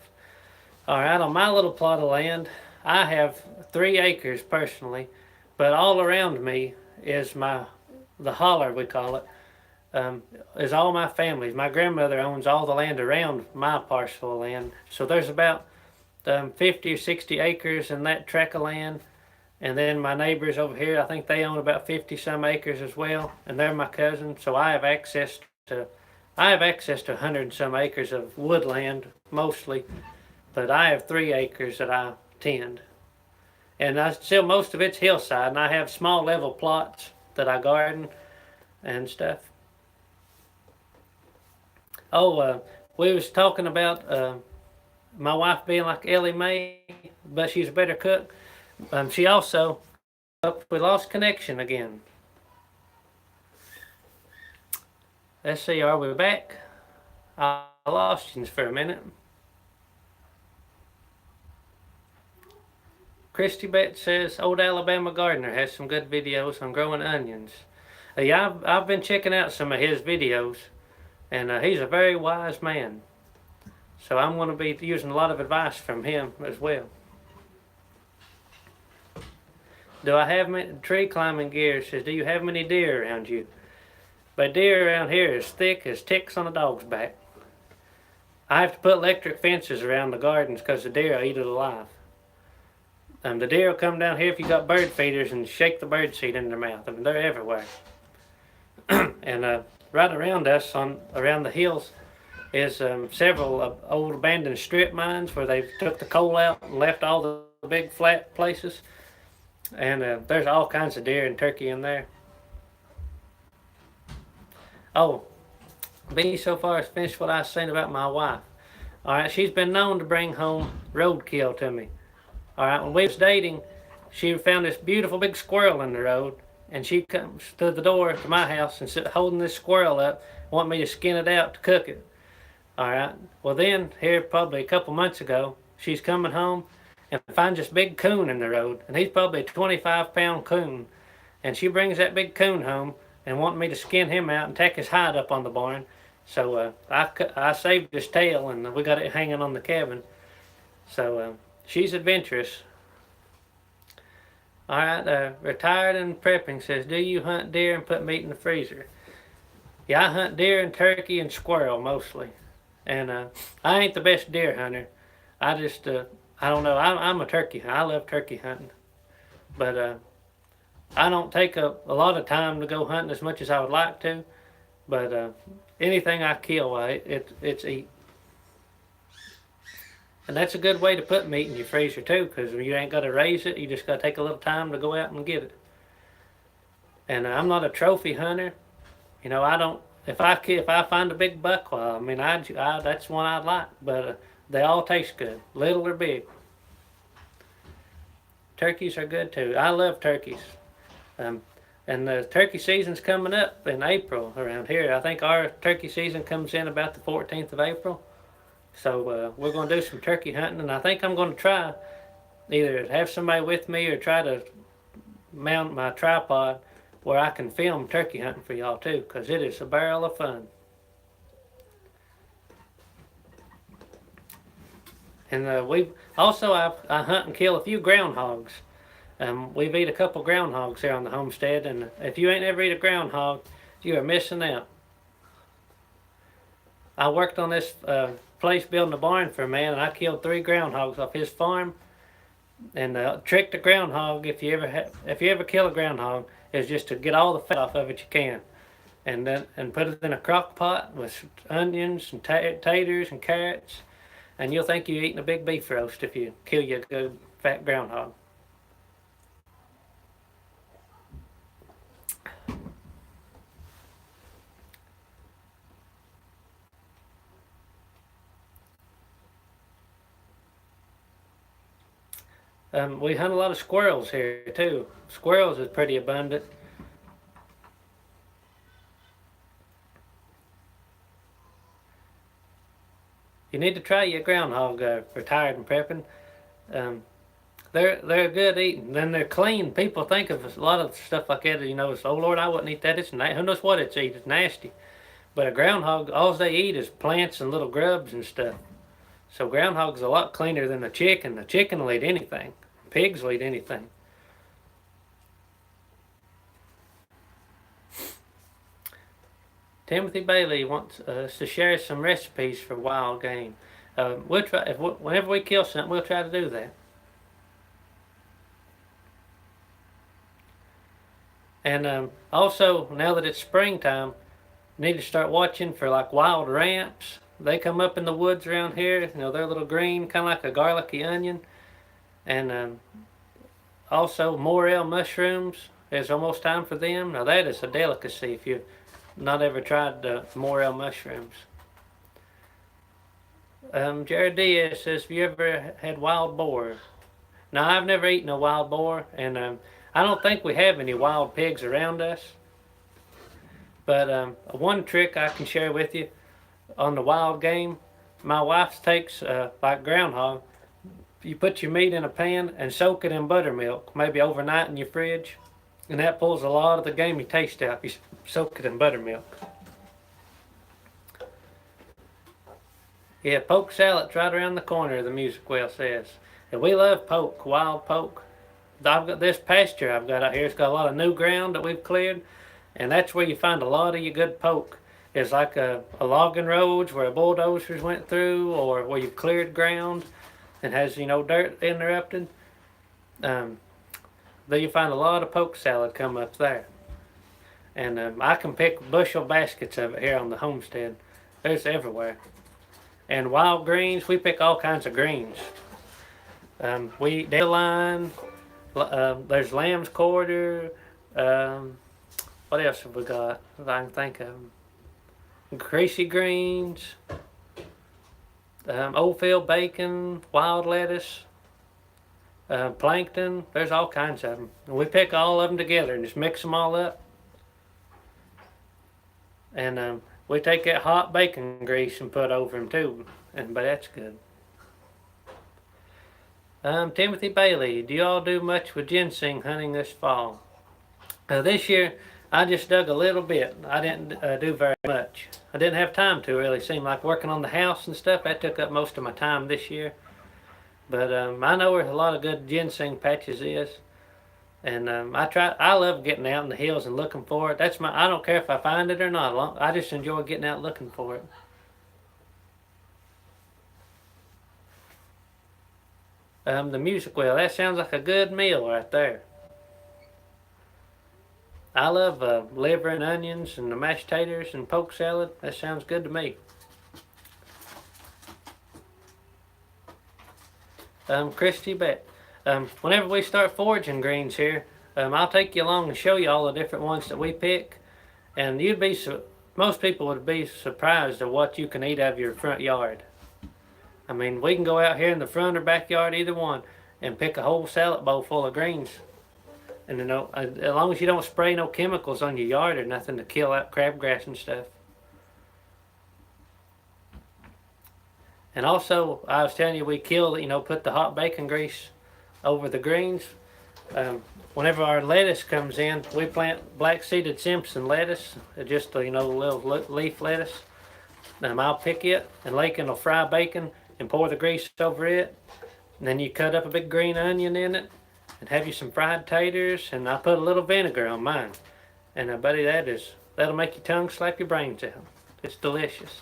Alright, on my little plot of land, I have 3 acres personally, but all around me is the holler, we call it, is all my family's. My grandmother owns all the land around my parcel of land. So there's about 50 or 60 acres in that tract of land. And then my neighbors over here, I think they own about 50 some acres as well. And they're my cousins. So I have access to 100 and some acres of woodland mostly. But I have 3 acres that I tend. And most of it's hillside, and I have small level plots that I garden and stuff. Oh, we was talking about my wife being like Ellie Mae, but she's a better cook. She also, we lost connection again. Let's see, are we back? I lost you for a minute. Christy Betts says, Old Alabama Gardener has some good videos on growing onions. Yeah, I've been checking out some of his videos, and he's a very wise man. So I'm going to be using a lot of advice from him as well. Do I have many tree climbing gear? Says, do you have many deer around you? But deer around here is thick as ticks on a dog's back. I have to put electric fences around the gardens because the deer will eat it alive. The deer will come down here if you got bird feeders and shake the bird seed in their mouth. I mean, they're everywhere. And right around us, around the hills, is several old abandoned strip mines where they took the coal out and left all the big flat places. And there's all kinds of deer and turkey in there. Oh, B so far has finished what I was saying about my wife. Alright, she's been known to bring home roadkill to me. Alright, when we was dating, she found this beautiful big squirrel in the road, and she comes to the door to my house and holding this squirrel up, wanting me to skin it out to cook it. Alright, well then, here probably a couple months ago, she's coming home and finds this big coon in the road, and he's probably a 25-pound coon. And she brings that big coon home and wanted me to skin him out and tack his hide up on the barn. So I saved his tail, and we got it hanging on the cabin. So she's adventurous. Alright, Retired and Prepping says, do you hunt deer and put meat in the freezer? Yeah, I hunt deer and turkey and squirrel mostly. And I ain't the best deer hunter. I just, I don't know, I'm a turkey hunter. I love turkey hunting. But I don't take a lot of time to go hunting as much as I would like to. But anything I kill, it's eat. And that's a good way to put meat in your freezer too, because you ain't got to raise it. You just got to take a little time to go out and get it. And I'm not a trophy hunter. You know, I don't. If I find a big buck, well, I mean, that's one I'd like. But they all taste good, little or big. Turkeys are good too. I love turkeys. And the turkey season's coming up in April around here. I think our turkey season comes in about the 14th of April. So we're going to do some turkey hunting, and I think I'm going to try either have somebody with me or try to mount my tripod where I can film turkey hunting for y'all too, because it is a barrel of fun. And we also I hunt and kill a few groundhogs. We've eat a couple groundhogs here on the homestead, and if you ain't ever eat a groundhog, you are missing out. I worked on this place building a barn for a man, and I killed 3 groundhogs off his farm. And the trick to groundhog, if you ever kill a groundhog, is just to get all the fat off of it you can, and put it in a crock pot with onions and taters and carrots, and you'll think you're eating a big beef roast if you kill your good fat groundhog. We hunt a lot of squirrels here too. Squirrels is pretty abundant. You need to try your groundhog for tired and prepping. They're good eating. Then they're clean. People think of a lot of stuff like that. You know, it's, oh Lord, I wouldn't eat that. It's who knows what it's eat. It's nasty. But a groundhog, all they eat is plants and little grubs and stuff. So groundhog's a lot cleaner than a chicken. The chicken will eat anything. Pigs will eat anything. Timothy Bailey wants us to share some recipes for wild game. We'll try. Whenever we kill something, we'll try to do that. And also, now that it's springtime, need to start watching for like wild ramps. They come up in the woods around here. You know, they're a little green, kind of like a garlicky onion. And also morel mushrooms. It's almost time for them. Now that is a delicacy if you've not ever tried morel mushrooms. Jared Diaz says, have you ever had wild boar? Now I've never eaten a wild boar, and I don't think we have any wild pigs around us. But one trick I can share with you on the wild game, my wife takes, like groundhog, you put your meat in a pan and soak it in buttermilk, maybe overnight in your fridge, and that pulls a lot of the gamey taste out. You soak it in buttermilk. Yeah, poke salad's right around the corner, the music well says. And we love poke, wild poke. I've got this pasture I've got out here. It's got a lot of new ground that we've cleared, and that's where you find a lot of your good poke. It's like a logging roads where bulldozers went through, or where you've cleared ground and has, you know, dirt interrupted. There you find a lot of poke salad come up there. And I can pick bushel baskets of it here on the homestead. There's everywhere. And wild greens, we pick all kinds of greens. We eat dandelion, there's lamb's quarter, what else have we got that I can think of? Greasy greens, old field bacon, wild lettuce, plankton. There's all kinds of them. And we pick all of them together and just mix them all up. And we take that hot bacon grease and put over them too. But that's good. Timothy Bailey, do y'all do much with ginseng hunting this fall? This year, I just dug a little bit. I didn't do very much. I didn't have time to really. Seemed like working on the house and stuff, that took up most of my time this year. But I know where a lot of good ginseng patches is. And I love getting out in the hills and looking for it. I don't care if I find it or not. I just enjoy getting out looking for it. The music well, that sounds like a good meal right there. I love liver and onions and the mashed taters and poke salad. That sounds good to me. Christy Bet. Whenever we start foraging greens here, I'll take you along and show you all the different ones that we pick. And most people would be surprised at what you can eat out of your front yard. I mean, we can go out here in the front or backyard, either one, and pick a whole salad bowl full of greens. And you know, as long as you don't spray no chemicals on your yard or nothing to kill out crabgrass and stuff. And also, I was telling you, we put the hot bacon grease over the greens. Um, Whenever our lettuce comes in, we plant black seeded Simpson lettuce, just little leaf lettuce. I'll pick it, and Lakin will fry bacon and pour the grease over it. And then you cut up a big green onion in it, and have you some fried taters. And I put a little vinegar on mine. And buddy, that'll make your tongue slap your brains out. It's delicious.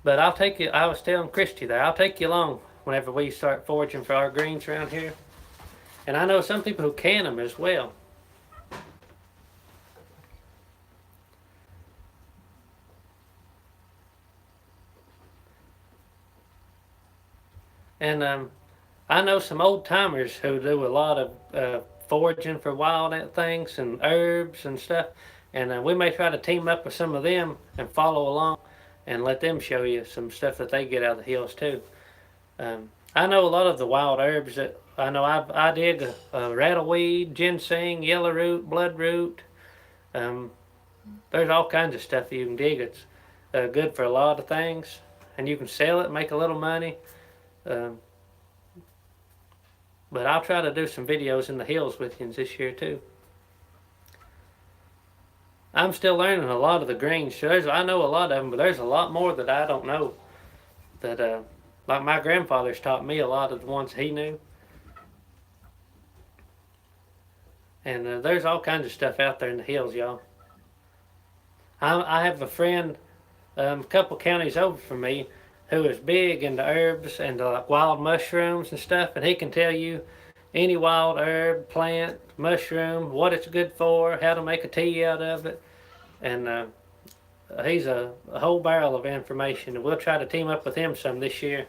But I'll take you. I was telling Christy there, I'll take you along whenever we start foraging for our greens around here. And I know some people who can them as well. And I know some old timers who do a lot of foraging for wild things and herbs and stuff. And we may try to team up with some of them and follow along and let them show you some stuff that they get out of the hills too. I know a lot of the wild herbs that I know. I dig rattleweed, ginseng, yellow root, bloodroot. There's all kinds of stuff you can dig. It's good for a lot of things, and you can sell it and make a little money. But I'll try to do some videos in the hills with you this year too. I'm still learning a lot of the greens. I know a lot of them, but there's a lot more that I don't know. That like my grandfather's taught me a lot of the ones he knew. And there's all kinds of stuff out there in the hills, y'all. I have a friend a couple counties over from me who is big into herbs and like wild mushrooms and stuff, and he can tell you any wild herb, plant, mushroom, what it's good for, how to make a tea out of it. And he's a whole barrel of information, and we'll try to team up with him some this year.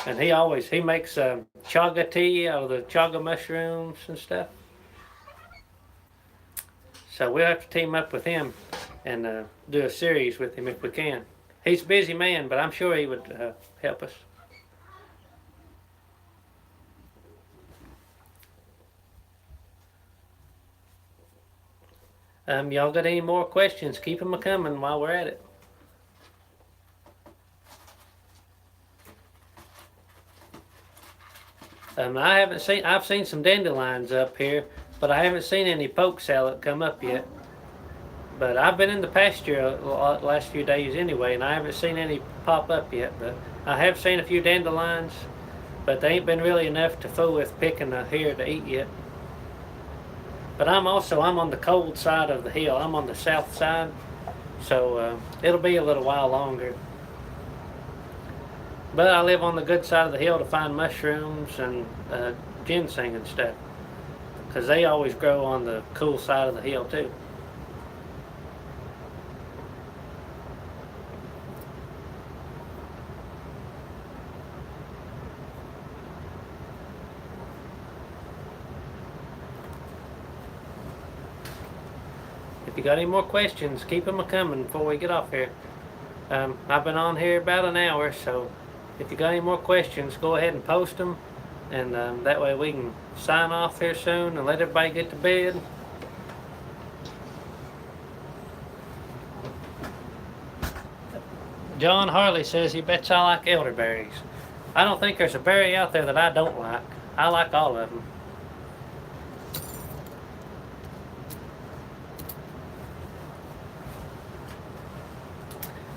And he makes chaga tea out of the chaga mushrooms and stuff. So we'll have to team up with him and do a series with him if we can. He's a busy man, but I'm sure he would help us. Y'all got any more questions? Keep them coming while we're at it. I've seen some dandelions up here, but I haven't seen any poke salad come up yet. But I've been in the pasture the last few days anyway, and I haven't seen any pop up yet. But I have seen a few dandelions, but they ain't been really enough to fool with picking here to eat yet. But I'm on the cold side of the hill. I'm on the south side, so it'll be a little while longer. But I live on the good side of the hill to find mushrooms and ginseng and stuff, because they always grow on the cool side of the hill too. If you got any more questions, keep them coming before we get off here. I've been on here about an hour, so if you got any more questions, go ahead and post them, and that way we can sign off here soon and let everybody get to bed. John Harley says he bets I like elderberries. I don't think there's a berry out there that I don't like. I like all of them.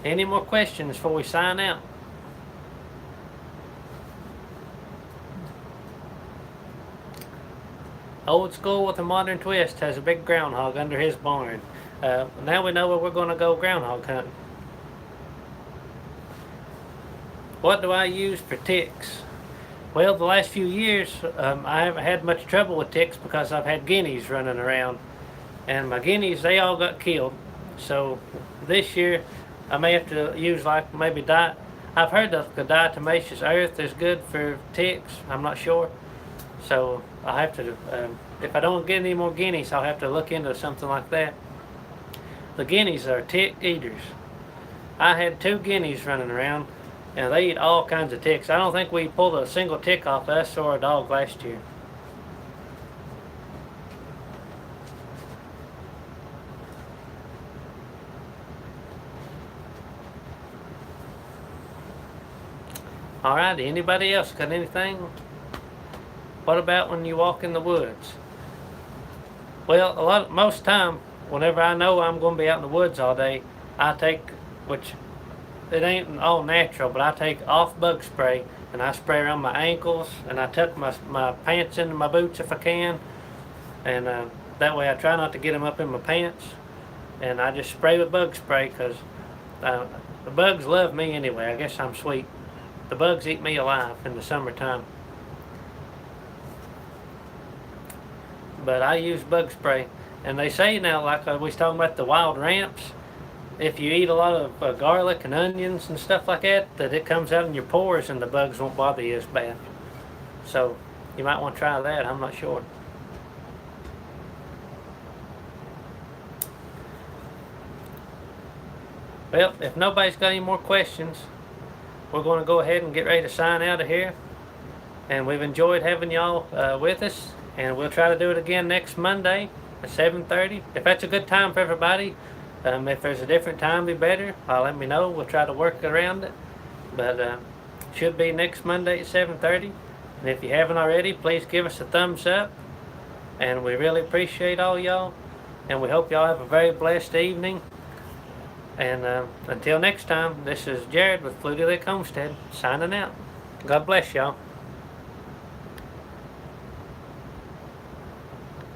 Any more questions before we sign out? Old School with a Modern Twist has a big groundhog under his barn. Now we know where we're going to go groundhog hunting. What do I use for ticks? Well, the last few years I haven't had much trouble with ticks because I've had guineas running around. And my guineas, they all got killed. So this year I may have to use like maybe I've heard that the diatomaceous earth is good for ticks. I'm not sure. So I have to, if I don't get any more guineas, I'll have to look into something like that. The guineas are tick eaters. I had 2 guineas running around, and they eat all kinds of ticks. I don't think we pulled a single tick off us or a dog last year. Alright, anybody else got anything? What about when you walk in the woods? Well, most time, whenever I know I'm going to be out in the woods all day, I take, which it ain't all natural, but I take off bug spray and I spray around my ankles and I tuck my pants into my boots if I can, and that way I try not to get them up in my pants, and I just spray with bug spray because the bugs love me anyway. I guess I'm sweet. The bugs eat me alive in the summertime. But I use bug spray, and they say now, like we was talking about the wild ramps, if you eat a lot of garlic and onions and stuff like that, that it comes out in your pores and the bugs won't bother you as bad. So you might want to try that. I'm not sure. Well, if nobody's got any more questions, we're going to go ahead and get ready to sign out of here. And we've enjoyed having y'all with us. And we'll try to do it again next Monday at 7:30. If that's a good time for everybody. If there's a different time be better, let me know. We'll try to work around it. But should be next Monday at 7:30. And if you haven't already, please give us a thumbs up. And we really appreciate all y'all. And we hope y'all have a very blessed evening. And until next time, this is Jared with Fluty Homestead signing out. God bless y'all.